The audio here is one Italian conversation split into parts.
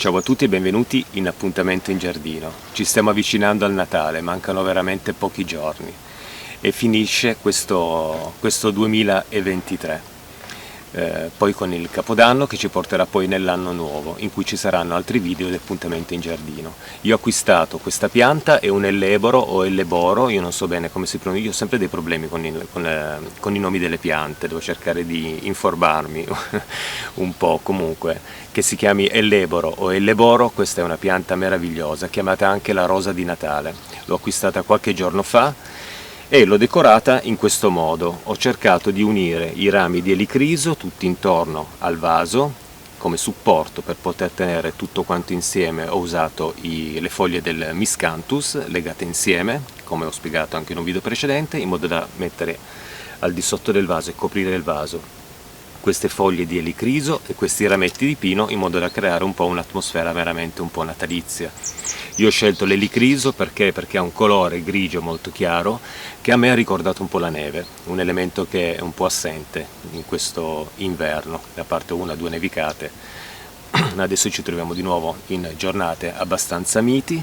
Ciao a tutti e benvenuti in Appuntamento in Giardino. Ci stiamo avvicinando al Natale, mancano veramente pochi giorni e finisce questo 2023. Poi con il Capodanno che ci porterà poi nell'anno nuovo, in cui ci saranno altri video di Appuntamento in Giardino. Io ho acquistato questa pianta, è un elleboro o elleboro, io non so bene come si pronuncia, io ho sempre dei problemi con i nomi delle piante, devo cercare di informarmi un po'. Comunque, che si chiami elleboro o elleboro, questa è una pianta meravigliosa, chiamata anche la rosa di Natale. L'ho acquistata qualche giorno fa e l'ho decorata in questo modo. Ho cercato di unire i rami di elicriso tutti intorno al vaso come supporto per poter tenere tutto quanto insieme. Ho usato le foglie del miscanthus legate insieme, come ho spiegato anche in un video precedente, in modo da mettere al di sotto del vaso e coprire il vaso queste foglie di elicriso e questi rametti di pino, in modo da creare un po' un'atmosfera veramente un po' natalizia. Io ho scelto l'elicriso perché ha un colore grigio molto chiaro che a me ha ricordato un po' la neve, un elemento che è un po' assente in questo inverno, a parte una o due nevicate. Adesso ci troviamo di nuovo in giornate abbastanza miti,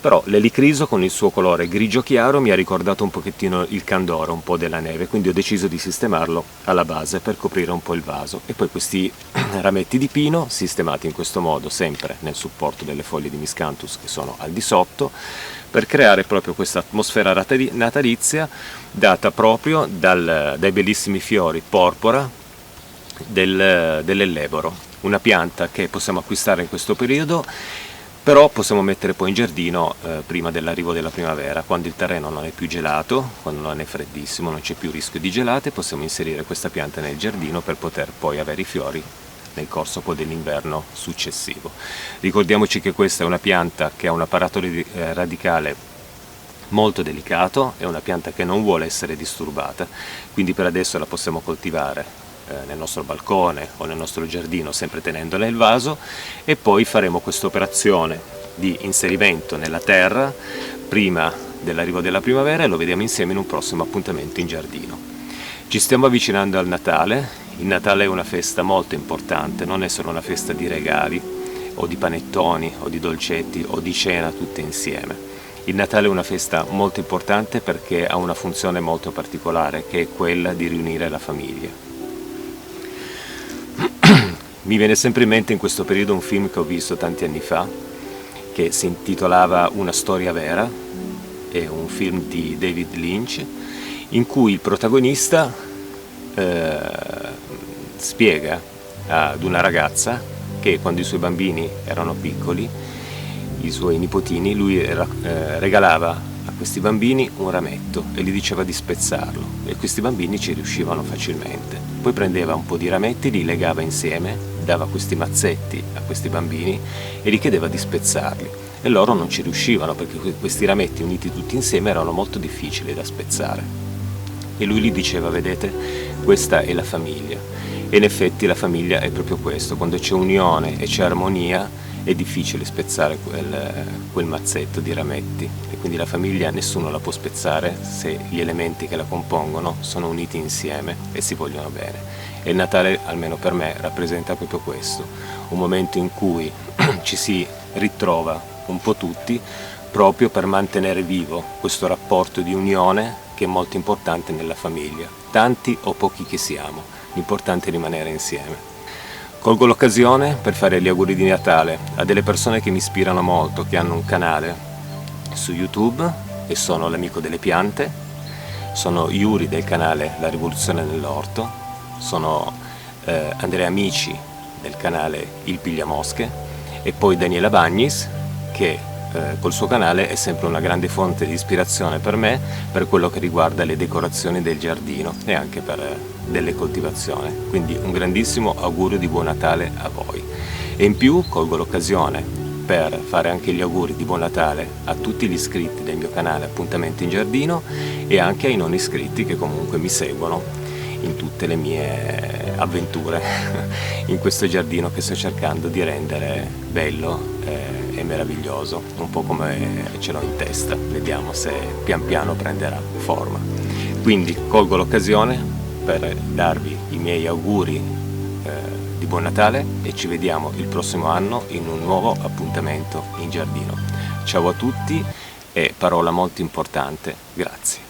però l'elicriso con il suo colore grigio chiaro mi ha ricordato un pochettino il candoro, un po' della neve, quindi ho deciso di sistemarlo alla base per coprire un po' il vaso. E poi questi rametti di pino sistemati in questo modo, sempre nel supporto delle foglie di miscanthus che sono al di sotto, per creare proprio questa atmosfera natalizia data proprio dai bellissimi fiori porpora dell'elleboro, una pianta che possiamo acquistare in questo periodo, però possiamo mettere poi in giardino prima dell'arrivo della primavera, quando il terreno non è più gelato, quando non è freddissimo, non c'è più rischio di gelate, possiamo inserire questa pianta nel giardino per poter poi avere i fiori nel corso poi dell'inverno successivo. Ricordiamoci che questa è una pianta che ha un apparato radicale molto delicato, è una pianta che non vuole essere disturbata, quindi per adesso la possiamo coltivare nel nostro balcone o nel nostro giardino, sempre tenendola nel vaso, e poi faremo questa operazione di inserimento nella terra prima dell'arrivo della primavera e lo vediamo insieme in un prossimo appuntamento in giardino. Ci stiamo avvicinando al Natale. Il Natale è una festa molto importante, non è solo una festa di regali o di panettoni o di dolcetti o di cena tutte insieme. Il Natale è una festa molto importante perché ha una funzione molto particolare, che è quella di riunire la famiglia. Mi viene sempre in mente in questo periodo un film che ho visto tanti anni fa, che si intitolava Una storia vera, è un film di David Lynch, in cui il protagonista spiega ad una ragazza che quando i suoi bambini erano piccoli, i suoi nipotini, lui regalava a questi bambini un rametto e gli diceva di spezzarlo, e questi bambini ci riuscivano facilmente. Poi prendeva un po' di rametti, li legava insieme, dava questi mazzetti a questi bambini e gli chiedeva di spezzarli, e loro non ci riuscivano perché questi rametti uniti tutti insieme erano molto difficili da spezzare. E lui gli diceva: vedete, questa è la famiglia. E in effetti la famiglia è proprio questo: quando c'è unione e c'è armonia è difficile spezzare quel mazzetto di rametti, e quindi la famiglia nessuno la può spezzare se gli elementi che la compongono sono uniti insieme e si vogliono bene. E il Natale, almeno per me, rappresenta proprio questo, un momento in cui ci si ritrova un po' tutti, proprio per mantenere vivo questo rapporto di unione che è molto importante nella famiglia, tanti o pochi che siamo, l'importante è rimanere insieme. Colgo l'occasione per fare gli auguri di Natale a delle persone che mi ispirano molto, che hanno un canale su YouTube e sono l'amico delle piante. Sono Yuri del canale La Rivoluzione nell'Orto, sono Andrea Amici del canale Il Pigliamosche, e poi Daniela Bagnis, che col suo canale è sempre una grande fonte di ispirazione per me, per quello che riguarda le decorazioni del giardino e anche per delle coltivazioni. Quindi un grandissimo augurio di buon Natale a voi. E in più colgo l'occasione per fare anche gli auguri di buon Natale a tutti gli iscritti del mio canale Appuntamento in Giardino e anche ai non iscritti che comunque mi seguono in tutte le mie avventure in questo giardino che sto cercando di rendere bello e meraviglioso, un po' come ce l'ho in testa. Vediamo se pian piano prenderà forma. Quindi colgo l'occasione per darvi i miei auguri di buon Natale e ci vediamo il prossimo anno in un nuovo appuntamento in giardino. Ciao a tutti e parola molto importante, grazie.